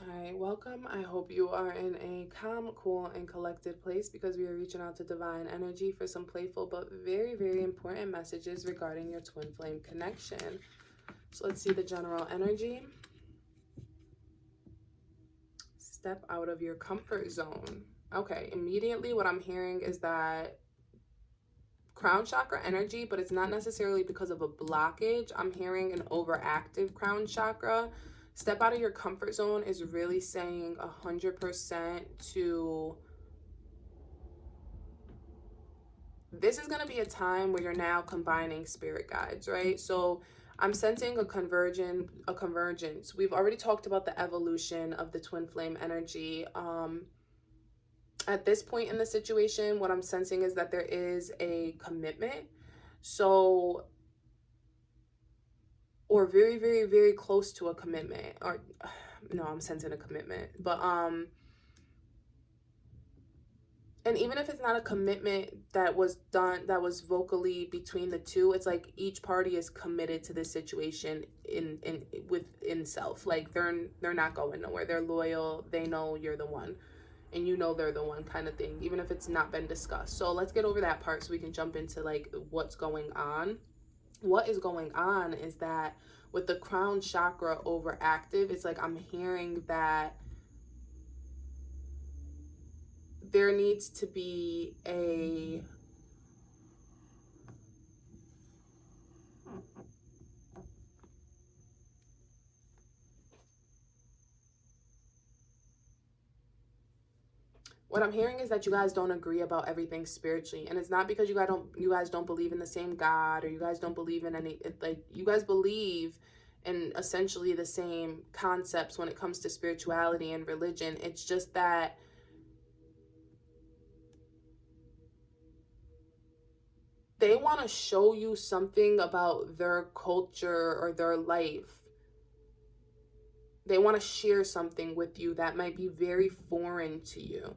Alright, welcome. I hope you are in a calm, cool, and collected place because we are reaching out to divine energy for some playful but very, very important messages regarding your twin flame connection. So let's see the general energy. Step out of your comfort zone. Okay, immediately what I'm hearing is that crown chakra energy, but it's not necessarily because of a blockage. I'm hearing an overactive crown chakra. Step out of your comfort zone is really saying 100% to, this is going to be a time where you're now combining spirit guides, right? So I'm sensing a convergence. We've already talked about the evolution of the twin flame energy. At this point in the situation, what I'm sensing is that there is a commitment. So, or very, very, very close to a commitment. Or no, I'm sensing a commitment. But and even if it's not a commitment that was done, that was vocally between the two, it's like each party is committed to this situation in within self. Like they're not going nowhere. They're loyal. They know you're the one. And you know they're the one, kind of thing, even if it's not been discussed. So let's get over that part so we can jump into like what's going on. What is going on is that with the crown chakra overactive, it's like I'm hearing that there needs to be a what I'm hearing is that you guys don't agree about everything spiritually. And it's not because you guys don't believe in the same God, or you guys don't believe in any, like, you guys believe in essentially the same concepts when it comes to spirituality and religion. It's just that they want to show you something about their culture or their life. They want to share something with you that might be very foreign to you.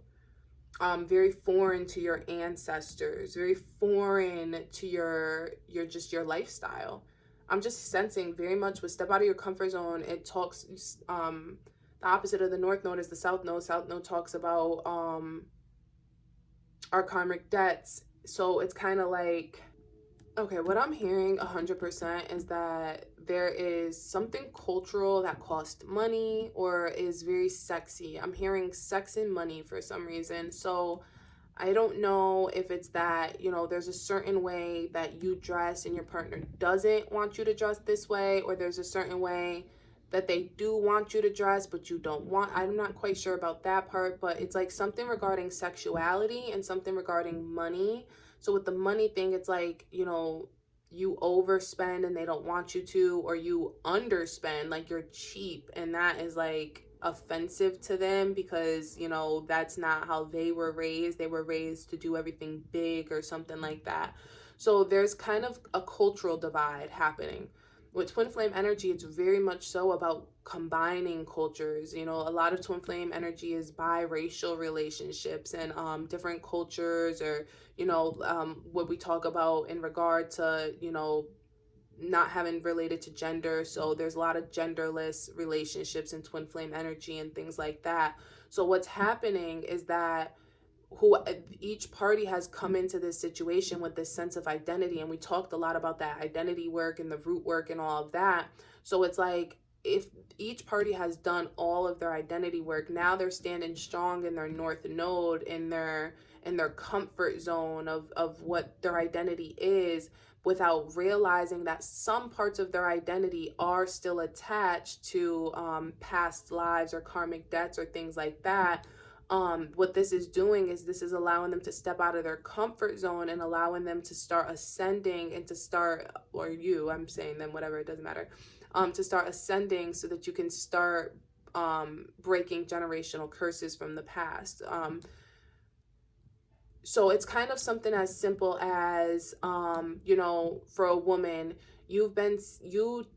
Very foreign to your ancestors, very foreign to your lifestyle. I'm just sensing very much with step out of your comfort zone. It talks, the opposite of the north node is the south node. South node talks about our karmic debts. So it's kind of like, okay, what I'm hearing 100% is that there is something cultural that costs money or is very sexy. I'm hearing sex and money for some reason. So I don't know if it's that, you know, there's a certain way that you dress and your partner doesn't want you to dress this way, or there's a certain way that they do want you to dress, but you don't want. I'm not quite sure about that part, but it's like something regarding sexuality and something regarding money. So with the money thing, it's like, you know, you overspend and they don't want you to, or you underspend, like you're cheap, and that is like offensive to them because, you know, that's not how they were raised. They were raised to do everything big or something like that. So there's kind of a cultural divide happening. With twin flame energy, it's very much so about combining cultures. You know, a lot of twin flame energy is biracial relationships and different cultures, or, you know, what we talk about in regard to, you know, not having related to gender. So there's a lot of genderless relationships in twin flame energy and things like that. So what's happening is that each party has come into this situation with this sense of identity, and we talked a lot about that identity work and the root work and all of that. So it's like, if each party has done all of their identity work, now they're standing strong in their north node, in their comfort zone of what their identity is, without realizing that some parts of their identity are still attached to past lives or karmic debts or things like that. What this is doing is this is allowing them to step out of their comfort zone and allowing them to start ascending and to start, or you, I'm saying them, whatever, it doesn't matter, to start ascending so that you can start breaking generational curses from the past. So it's kind of something as simple as, you know, for a woman, you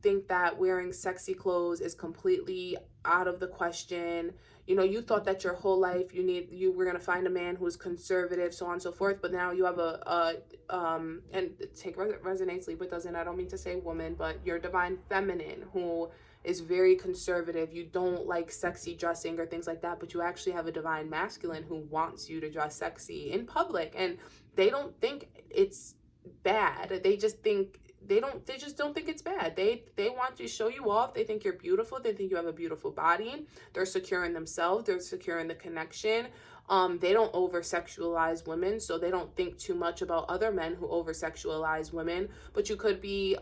think that wearing sexy clothes is completely out of the question. You know, you thought that your whole life you were going to find a man who was conservative, so on and so forth. But now you have and take resonates, leave with doesn't, I don't mean to say woman, but your divine feminine who is very conservative. You don't like sexy dressing or things like that, but you actually have a divine masculine who wants you to dress sexy in public, and they don't think it's bad. They just don't think it's bad. They want to show you off. They think you're beautiful. They think you have a beautiful body. They're secure in themselves. They're secure in the connection. They don't over sexualize women, so they don't think too much about other men who over sexualize women. But you could be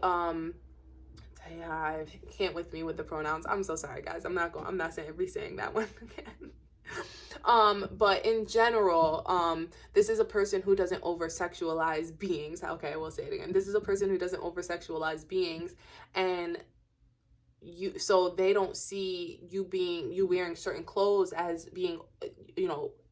yeah, I can't with me with the pronouns. I'm so sorry, guys. I'm not saying that one again. But in general, this is a person who doesn't over sexualize beings. Okay, we'll say it again. This is a person who doesn't over sexualize beings, and so they don't see you wearing certain clothes as being,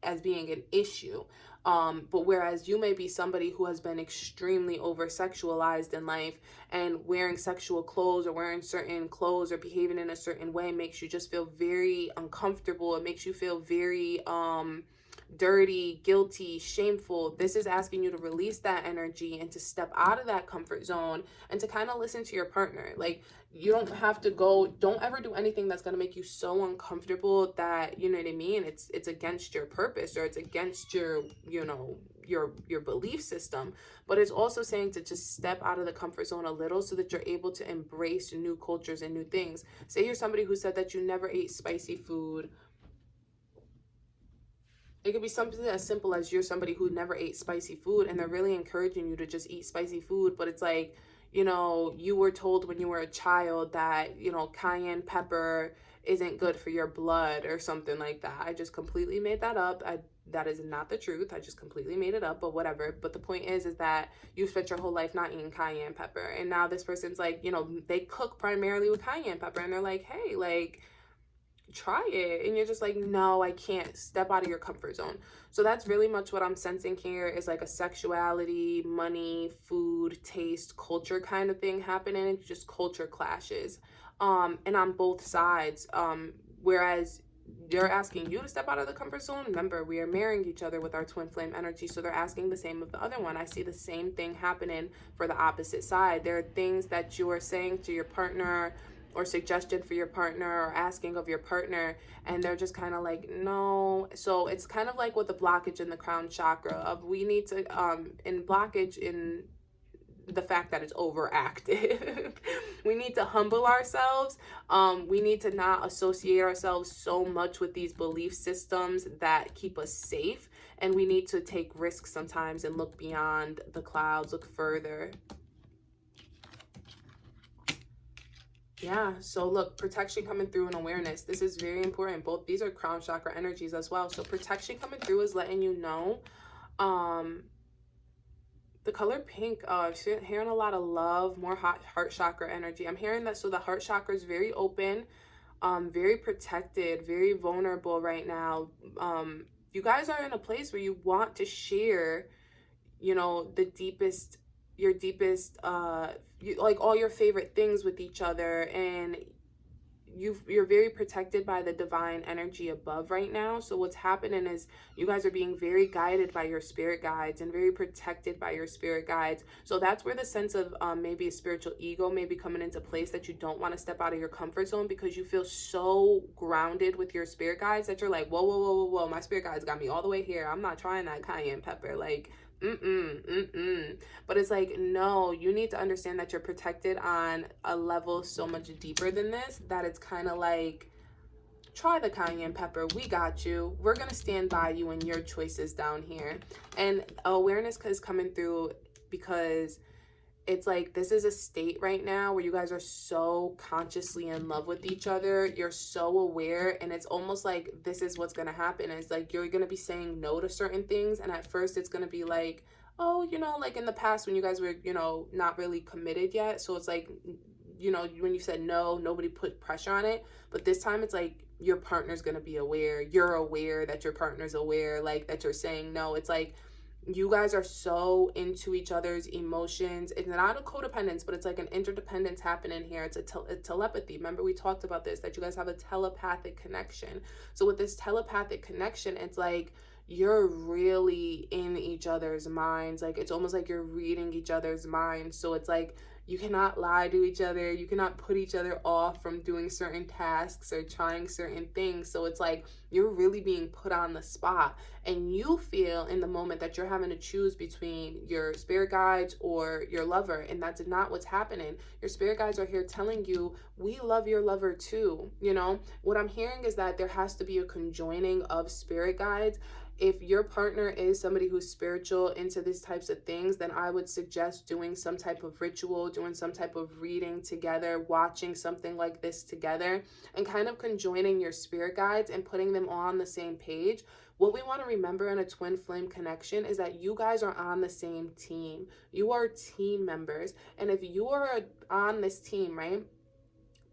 as being an issue. But whereas you may be somebody who has been extremely over sexualized in life, and wearing sexual clothes or wearing certain clothes or behaving in a certain way makes you just feel very uncomfortable. It makes you feel very dirty, guilty, shameful. This is asking you to release that energy and to step out of that comfort zone and to kind of listen to your partner. Like, you don't have to don't ever do anything that's going to make you so uncomfortable that, you know what I mean, it's against your purpose, or it's against your, your belief system. But it's also saying to just step out of the comfort zone a little so that you're able to embrace new cultures and new things. Say you're somebody who said that you never ate spicy food. It could be something as simple as you're somebody who never ate spicy food, and they're really encouraging you to just eat spicy food. But it's like, you were told when you were a child that, cayenne pepper isn't good for your blood or something like that. I just completely made that up. That is not the truth. I just completely made it up, but whatever. But the point is that you spent your whole life not eating cayenne pepper. And now this person's like, they cook primarily with cayenne pepper, and they're like, hey, like, try it. And you're just like, no, I can't. Step out of your comfort zone. So that's really much what I'm sensing here, is like a sexuality, money, food, taste, culture kind of thing happening. It's just culture clashes, and on both sides. Whereas they're asking you to step out of the comfort zone. Remember, we are marrying each other with our twin flame energy, so they're asking the same of the other one. I see the same thing happening for the opposite side. There are things that you are saying to your partner, or suggestion for your partner, or asking of your partner, and they're just kind of like, no. So it's kind of like with the blockage in the crown chakra of, we need to in blockage in the fact that it's overactive. We need to humble ourselves. We need to not associate ourselves so much with these belief systems that keep us safe, and we need to take risks sometimes and look beyond the clouds, look further. Yeah, so look, protection coming through and awareness. This is very important. Both these are crown chakra energies as well. So protection coming through is letting you know. The color pink, hearing a lot of love, more heart chakra energy. I'm hearing that, so the heart chakra is very open, very protected, very vulnerable right now. You guys are in a place where you want to share, the deepest, your deepest, like all your favorite things with each other, and you're very protected by the divine energy above right now. So what's happening is you guys are being very guided by your spirit guides and very protected by your spirit guides. So that's where the sense of maybe a spiritual ego may be coming into place, that you don't want to step out of your comfort zone because you feel so grounded with your spirit guides that you're like, whoa, whoa, whoa, whoa, whoa, my spirit guides got me all the way here. I'm not trying that cayenne pepper. Like, but it's like, no, you need to understand that you're protected on a level so much deeper than this, that it's kind of like, try the cayenne pepper. We got you. We're going to stand by you and your choices down here. And awareness is coming through because it's like, this is a state right now where you guys are so consciously in love with each other. You're so aware, and it's almost like this is what's going to happen. It's like you're going to be saying no to certain things, and at first it's going to be like, oh, like in the past when you guys were, not really committed yet. So it's like, when you said no, nobody put pressure on it. But this time it's like your partner's going to be aware. You're aware that your partner's aware, like that you're saying no. It's like, you guys are so into each other's emotions. It's not a codependence, but it's like an interdependence happening here. It's a telepathy. Remember, we talked about this, that you guys have a telepathic connection. So with this telepathic connection, it's like you're really in each other's minds. Like, it's almost like you're reading each other's minds. So it's like You cannot lie to each other. You cannot put each other off from doing certain tasks or trying certain things. So it's like you're really being put on the spot, and you feel in the moment that you're having to choose between your spirit guides or your lover, and that's not what's happening. Your spirit guides are here telling you, we love your lover too. You know, what I'm hearing is that there has to be a conjoining of spirit guides. If your partner is somebody who's spiritual into these types of things, then I would suggest doing some type of ritual, doing some type of reading together, watching something like this together, and kind of conjoining your spirit guides and putting them all on the same page. What we want to remember in a twin flame connection is that you guys are on the same team. You are team members. And if you are on this team, right?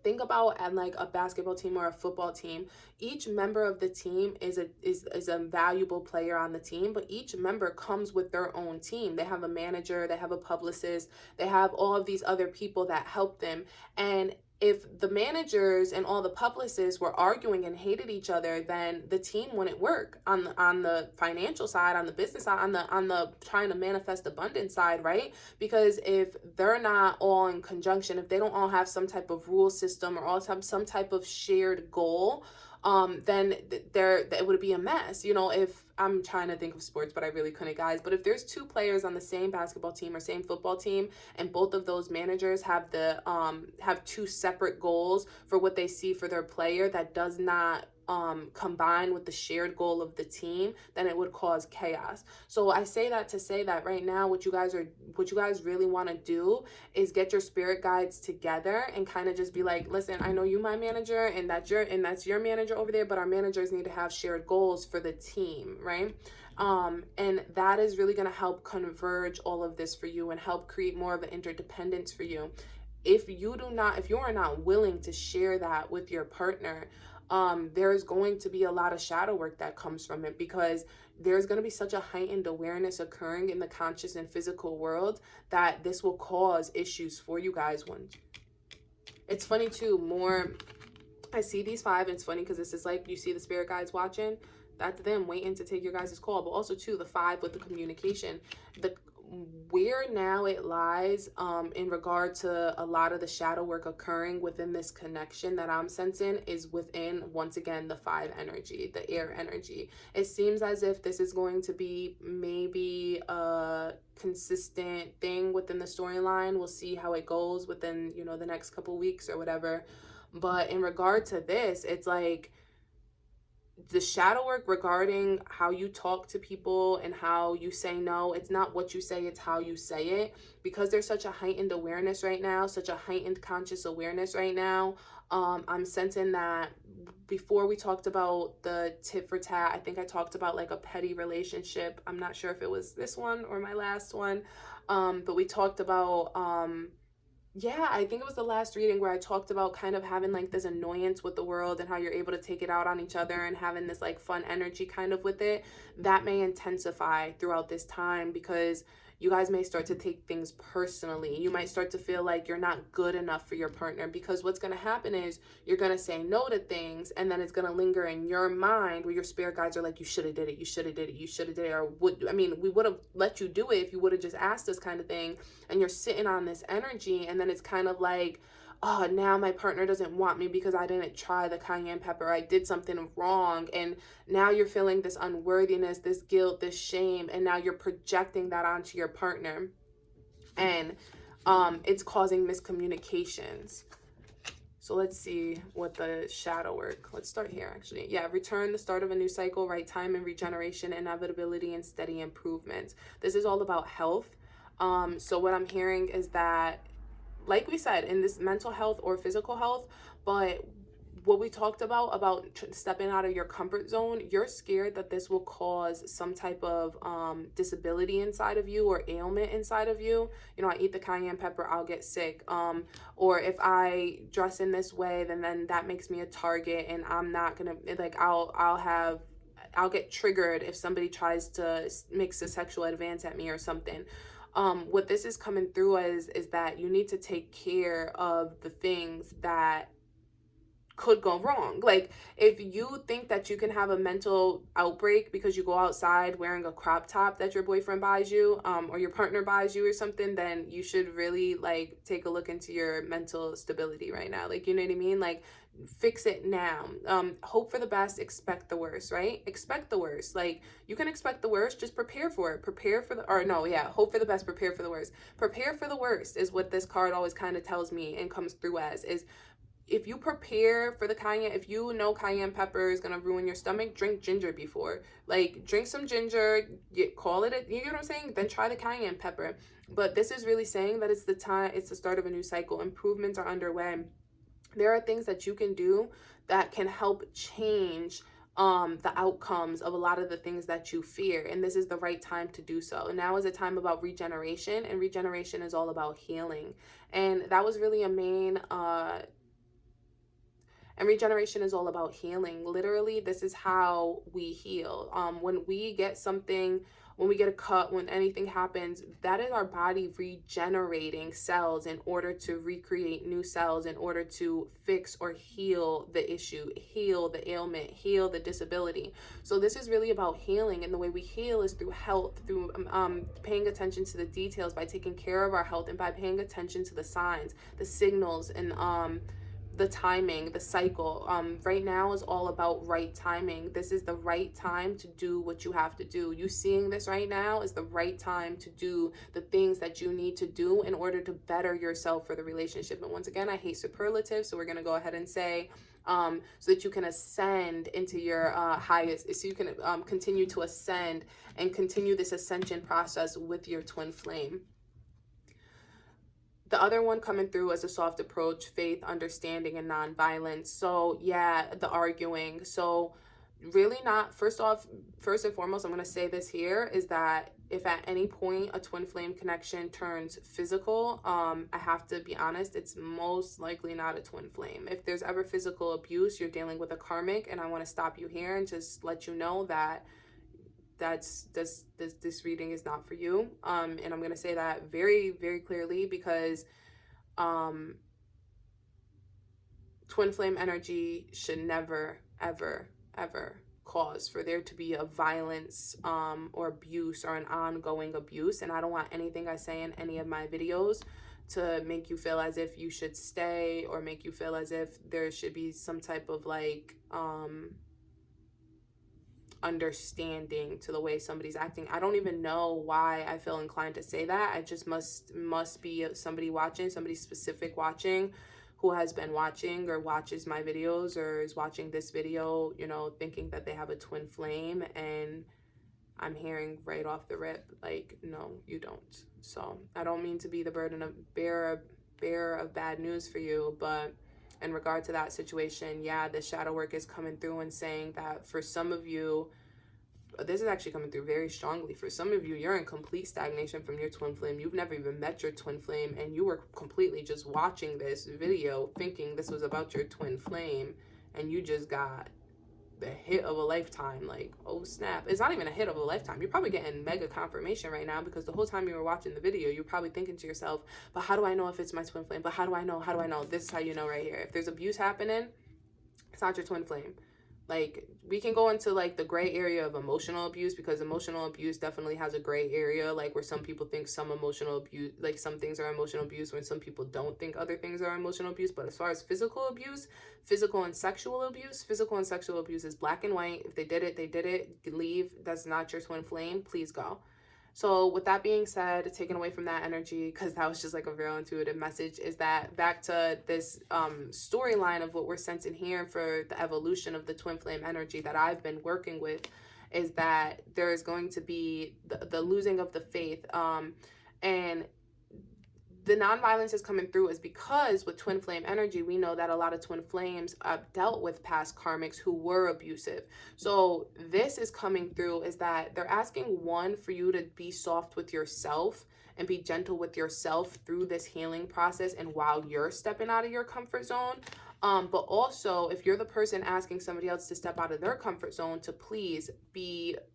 Think about at like a basketball team or a football team. Each member of the team is a valuable player on the team, but each member comes with their own team. They have a manager, they have a publicist, they have all of these other people that help them. And if the managers and all the publicists were arguing and hated each other, then the team wouldn't work on the financial side, on the business side, on the trying to manifest abundance side, right? Because if they're not all in conjunction, if they don't all have some type of rule system or all have some type of shared goal, then it would be a mess. You know, if I'm trying to think of sports, but I really couldn't, guys. But if there's two players on the same basketball team or same football team, and both of those managers have have two separate goals for what they see for their player that does not combine with the shared goal of the team, then it would cause chaos. So I say that to say that right now, what you guys really want to do is get your spirit guides together and kind of just be like, listen, I know you my manager, and that's your manager over there, but our managers need to have shared goals for the team, right? And that is really going to help converge all of this for you and help create more of an interdependence for you. If you are not willing to share that with your partner, there's going to be a lot of shadow work that comes from it, because there's going to be such a heightened awareness occurring in the conscious and physical world that this will cause issues for you guys. It's funny too, more I see these five, and it's funny because this is like, you see the spirit guides watching, that's them waiting to take your guys' call. But also too, the five with the communication, where now it lies in regard to a lot of the shadow work occurring within this connection that I'm sensing is within, once again, the five energy, the air energy. It seems as if this is going to be maybe a consistent thing within the storyline. We'll see how it goes within, you know, the next couple weeks or whatever. But in regard to this, it's like the shadow work regarding how you talk to people and how you say no. It's not what you say, it's how you say it, because there's such a heightened awareness right now, such a heightened conscious awareness right now. I'm sensing that before we talked about the tit for tat, I think I talked about like a petty relationship. I'm not sure if it was this one or my last one, but we talked about yeah, I think it was the last reading where I talked about kind of having like this annoyance with the world and how you're able to take it out on each other and having this like fun energy kind of with it. That may intensify throughout this time, because you guys may start to take things personally. You might start to feel like you're not good enough for your partner, because what's going to happen is you're going to say no to things, and then it's going to linger in your mind where your spirit guides are like, you should have did it, you should have did it, you should have did it, or we would have let you do it if you would have just asked us, kind of thing. And you're sitting on this energy, and then it's kind of like, oh, now my partner doesn't want me because I didn't try the cayenne pepper. I did something wrong. And now you're feeling this unworthiness, this guilt, this shame. And now you're projecting that onto your partner. And it's causing miscommunications. So let's see what the shadow work. Let's start here, actually. Yeah, return, the start of a new cycle, right time and regeneration, inevitability, and steady improvement. This is all about health. So what I'm hearing is that, like we said, in this mental health or physical health, but what we talked about stepping out of your comfort zone, you're scared that this will cause some type of disability inside of you or ailment inside of you. You know, I eat the cayenne pepper, I'll get sick. Or if I dress in this way, then that makes me a target, and I'm not gonna, like, I'll get triggered if somebody tries to mix a sexual advance at me or something. What this is coming through is that you need to take care of the things that could go wrong. Like, if you think that you can have a mental outbreak because you go outside wearing a crop top that your boyfriend buys you, or your partner buys you or something, then you should really like take a look into your mental stability right now. Like, you know what I mean? Like, fix it now. Hope for the best, expect the worst, right? Expect the worst. Like, you can expect the worst, just prepare for it. Prepare for the, or no, yeah, hope for the best, prepare for the worst. Prepare for the worst is what this card always kind of tells me and comes through as, is if you prepare for the cayenne, if you know cayenne pepper is gonna ruin your stomach, drink ginger before. Like, drink some ginger, call it a, you know what I'm saying? Then try the cayenne pepper. But this is really saying that it's the time, it's the start of a new cycle. Improvements are underway. There are things that you can do that can help change the outcomes of a lot of the things that you fear, and this is the right time to do so. Now is a time about regeneration, and regeneration is all about healing, and that was really a main and regeneration is all about healing. Literally, this is how we heal. When we get something, when we get a cut, when anything happens, that is our body regenerating cells in order to recreate new cells, in order to fix or heal the issue, heal the ailment, heal the disability. So this is really about healing, and the way we heal is through health, through paying attention to the details, by taking care of our health, and by paying attention to the signs, the signals, and the timing, the cycle. Right now is all about right timing. This is the right time to do what you have to do. You seeing this right now is the right time to do the things that you need to do in order to better yourself for the relationship. And once again, I hate superlatives, so we're going to go ahead and say so that you can ascend into your highest, so you can continue to ascend and continue this ascension process with your twin flame. The other one coming through as a soft approach, faith, understanding, and non-violence. So yeah, the arguing. So really not, first and foremost, I'm going to say this here, is that if at any point a twin flame connection turns physical, I have to be honest, it's most likely not a twin flame. If there's ever physical abuse, you're dealing with a karmic, and I want to stop you here and just let you know that this reading is not for you. And I'm going to say that very, very clearly, because twin flame energy should never, ever, ever cause for there to be a violence or abuse, or an ongoing abuse. And I don't want anything I say in any of my videos to make you feel as if you should stay, or make you feel as if there should be some type of like understanding to the way somebody's acting. I don't even know why I feel inclined to say that. I just must be somebody watching, somebody specific watching, who has been watching or watches my videos or is watching this video, you know, thinking that they have a twin flame, and I'm hearing right off the rip, like, no, you don't. So I don't mean to be the bearer of bad news for you, but in regard to that situation, yeah, the shadow work is coming through and saying that for some of you, this is actually coming through very strongly. For some of you, you're in complete stagnation from your twin flame. You've never even met your twin flame, and you were completely just watching this video thinking this was about your twin flame, and you just got the hit of a lifetime. Like, oh snap, it's not even a hit of a lifetime. You're probably getting mega confirmation right now, because the whole time you were watching the video, you're probably thinking to yourself, but how do I know if it's my twin flame? But how do I know? This is how you know right here. If there's abuse happening, it's not your twin flame. Like, we can go into like the gray area of emotional abuse, because emotional abuse definitely has a gray area, like where some people think some emotional abuse, like some things are emotional abuse, when some people don't think other things are emotional abuse. But as far as physical abuse, physical and sexual abuse is black and white. If they did it, leave. That's not your twin flame. Please go. So with that being said, taken away from that energy, because that was just like a real intuitive message, is that back to this storyline of what we're sensing here for the evolution of the twin flame energy that I've been working with, is that there is going to be the losing of the faith, and the non-violence is coming through is because with twin flame energy, we know that a lot of twin flames dealt with past karmics who were abusive. So this is coming through is that they're asking, one, for you to be soft with yourself and be gentle with yourself through this healing process, and while you're stepping out of your comfort zone. But also, if you're the person asking somebody else to step out of their comfort zone, to please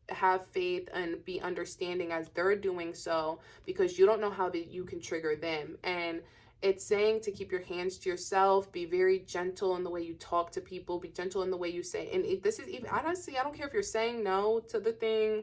have faith and be understanding as they're doing so, because you don't know how you can trigger them. And It's saying to keep your hands to yourself, be very gentle in the way you talk to people, be gentle in the way you say. And this is even, honestly, I don't care if you're saying no to the thing.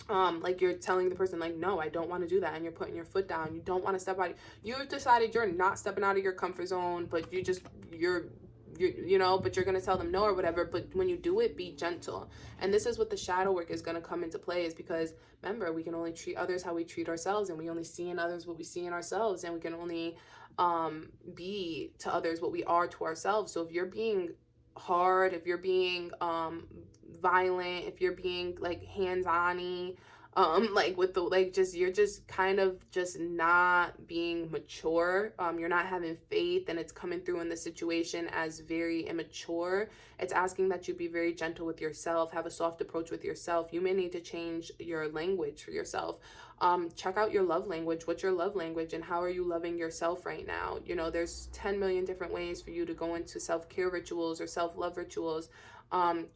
Like you're telling the person like, no, I don't want to do that, and you're putting your foot down. You don't want to step out. You've decided you're not stepping out of your comfort zone, but but you're gonna tell them no or whatever. But when you do it, be gentle. And this is what the shadow work is gonna come into play, is because remember, we can only treat others how we treat ourselves, and we only see in others what we see in ourselves, and we can only be to others what we are to ourselves. So if you're being hard, if you're being violent, if you're being like hands-on-y, like with the like just you're just kind of just not being mature, you're not having faith, and it's coming through in the situation as very immature. It's asking that you be very gentle with yourself, have a soft approach with yourself. You may need to change your language for yourself. Check out your love language. What's your love language, and how are you loving yourself right now? There's 10 million different ways for you to go into self-care rituals or self-love rituals.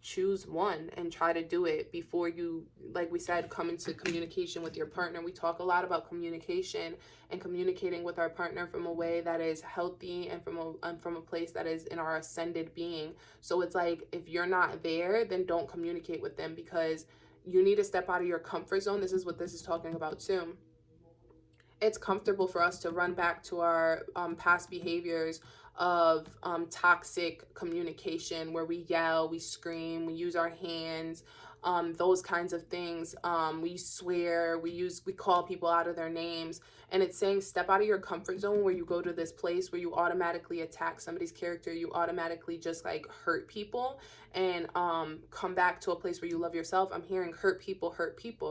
Choose one and try to do it before you, like we said, come into communication with your partner. We talk a lot about communication and communicating with our partner from a way that is healthy and from a place that is in our ascended being. So it's like, if you're not there, then don't communicate with them, because you need to step out of your comfort zone. This is what this is talking about too. It's comfortable for us to run back to our past behaviors of toxic communication, where we yell, we scream, we use our hands, those kinds of things. We swear, we call people out of their names. And it's saying step out of your comfort zone, where you go to this place where you automatically attack somebody's character, you automatically just like hurt people, and come back to a place where you love yourself. I'm hearing hurt people,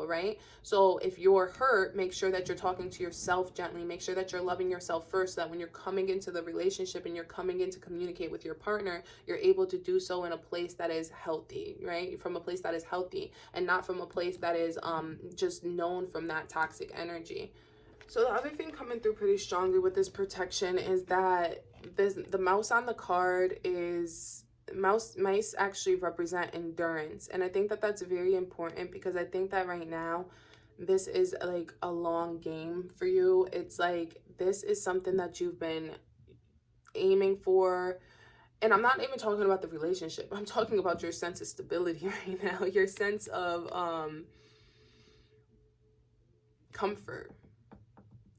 right? So if you're hurt, make sure that you're talking to yourself gently. Make sure that you're loving yourself first, so that when you're coming into the relationship and you're coming in to communicate with your partner, you're able to do so in a place that is healthy, right? From a place that is healthy, and not from a place that is just known from that toxic energy. So the other thing coming through pretty strongly with this protection is that the mouse on the card is mice actually represent endurance. And I think that that's very important, because I think that right now this is like a long game for you. It's like this is something that you've been aiming for. And I'm not even talking about the relationship. I'm talking about your sense of stability right now, your sense of comfort.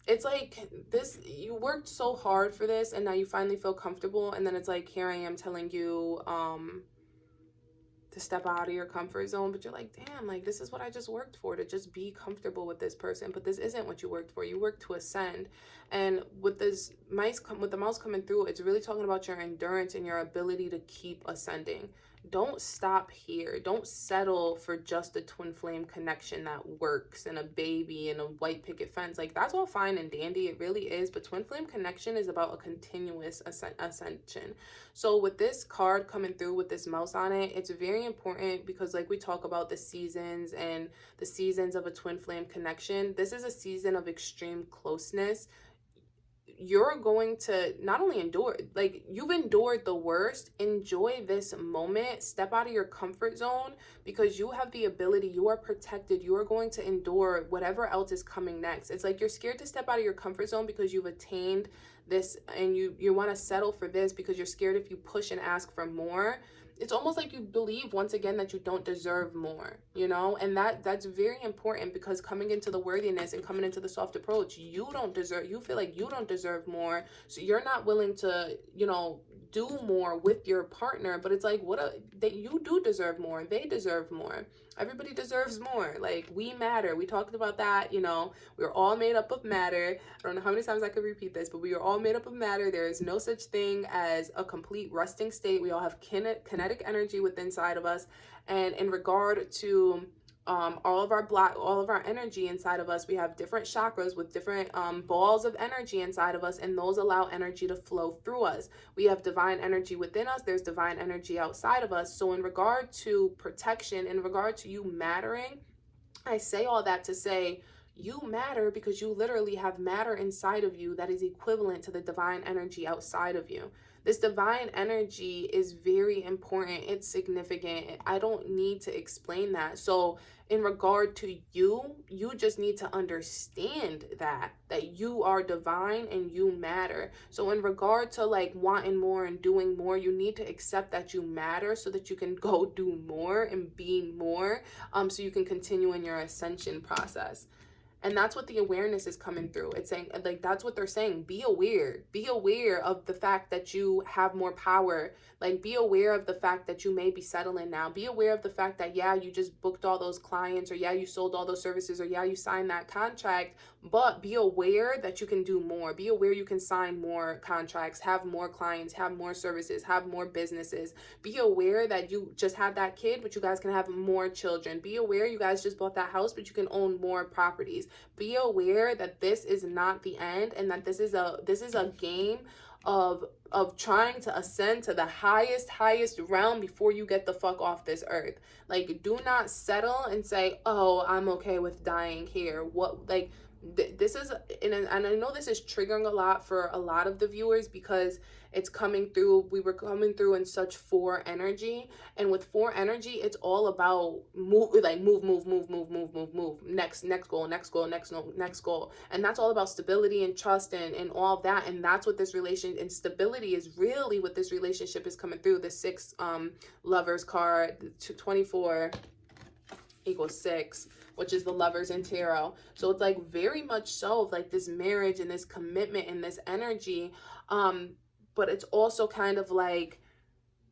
It's like this, you worked so hard for this, and now you finally feel comfortable, and then it's like, here I am telling you to step out of your comfort zone, but you're like, damn, like this is what I just worked for, to just be comfortable with this person. But this isn't what you worked for. You worked to ascend. And with this with the mouse coming through, it's really talking about your endurance and your ability to keep ascending. Don't stop here. Don't settle for just a twin flame connection that works, and a baby and a white picket fence. Like, that's all fine and dandy. It really is. But twin flame connection is about a continuous ascension. So with this card coming through with this mouse on it, it's very important, because like we talk about the seasons and the seasons of a twin flame connection, this is a season of extreme closeness. You're going to not only endure, like you've endured the worst, enjoy this moment, step out of your comfort zone, because you have the ability, you are protected, you are going to endure whatever else is coming next. It's like you're scared to step out of your comfort zone because you've attained this, and you want to settle for this because you're scared if you push and ask for more. It's almost like you believe once again that you don't deserve more, and that's very important, because coming into the worthiness and coming into the soft approach, you feel like you don't deserve more, so you're not willing to do more with your partner. But it's like, that you do deserve more, they deserve more, everybody deserves more. Like, we matter. We talked about that. We're all made up of matter. I don't know how many times I could repeat this, but we are all made up of matter. There is no such thing as a complete resting state. We all have kinetic energy within inside of us. And in regard to all of our energy inside of us, we have different chakras with different balls of energy inside of us, and those allow energy to flow through us. We have divine energy within us, there's divine energy outside of us. So in regard to protection, in regard to you mattering, I say all that to say, you matter because you literally have matter inside of you that is equivalent to the divine energy outside of you. This divine energy is very important. It's significant. I don't need to explain that. So in regard to you, you just need to understand that you are divine and you matter. So in regard to like wanting more and doing more, you need to accept that you matter so that you can go do more and be more, so you can continue in your ascension process. And that's what the awareness is coming through. It's saying, like, that's what they're saying. Be aware. Be aware of the fact that you have more power. Like, be aware of the fact that you may be settling now. Be aware of the fact that, yeah, you just booked all those clients, or yeah, you sold all those services, or yeah, you signed that contract. But be aware that you can do more. Be aware you can sign more contracts, have more clients, have more services, have more businesses. Be aware that you just had that kid, but you guys can have more children. Be aware you guys just bought that house, but you can own more properties. Be aware that this is not the end, and that this is a game of trying to ascend to the highest realm before you get the fuck off this earth. Like, do not settle and say, oh, I'm okay with dying here. What, like, this is, and I know this is triggering a lot for a lot of the viewers, because it's coming through, we were coming through in such 4 energy, and with 4 energy, it's all about move, like move, next goal, next goal. And that's all about stability and trust and all of that. And that's what this relation and stability is really what this relationship is coming through. The 6 lovers card, 24 equals 6, which is the lovers in tarot. So it's like very much so like this marriage and this commitment and this energy. But it's also kind of like,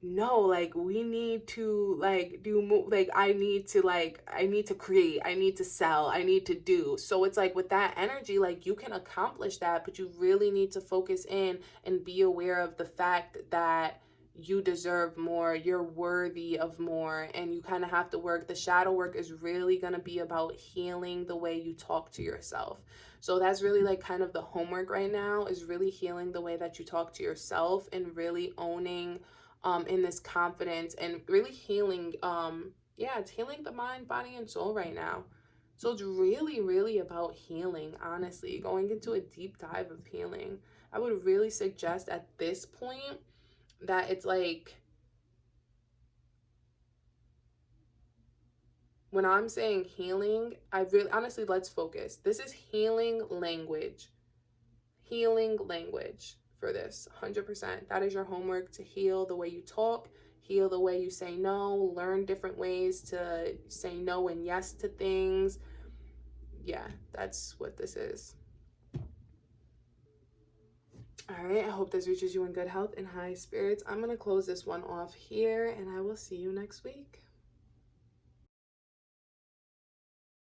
no, like, we need to like do, like, I need to create, I need to sell, I need to do. So it's like with that energy, like, you can accomplish that, but you really need to focus in and be aware of the fact that you deserve more, you're worthy of more, and you kind of have to work. The shadow work is really going to be about healing the way you talk to yourself. So that's really like kind of the homework right now, is really healing the way that you talk to yourself, and really owning in this confidence, and really healing, yeah, it's healing the mind, body, and soul right now. So it's really about healing, honestly, going into a deep dive of healing. I would really suggest at this point that it's like, when I'm saying healing, I really, honestly, let's focus. This is healing language. Healing language for this, 100%. That is your homework, to heal the way you talk, heal the way you say no, learn different ways to say no and yes to things. Yeah, that's what this is. All right, I hope this reaches you in good health and high spirits. I'm going to close this one off here, and I will see you next week.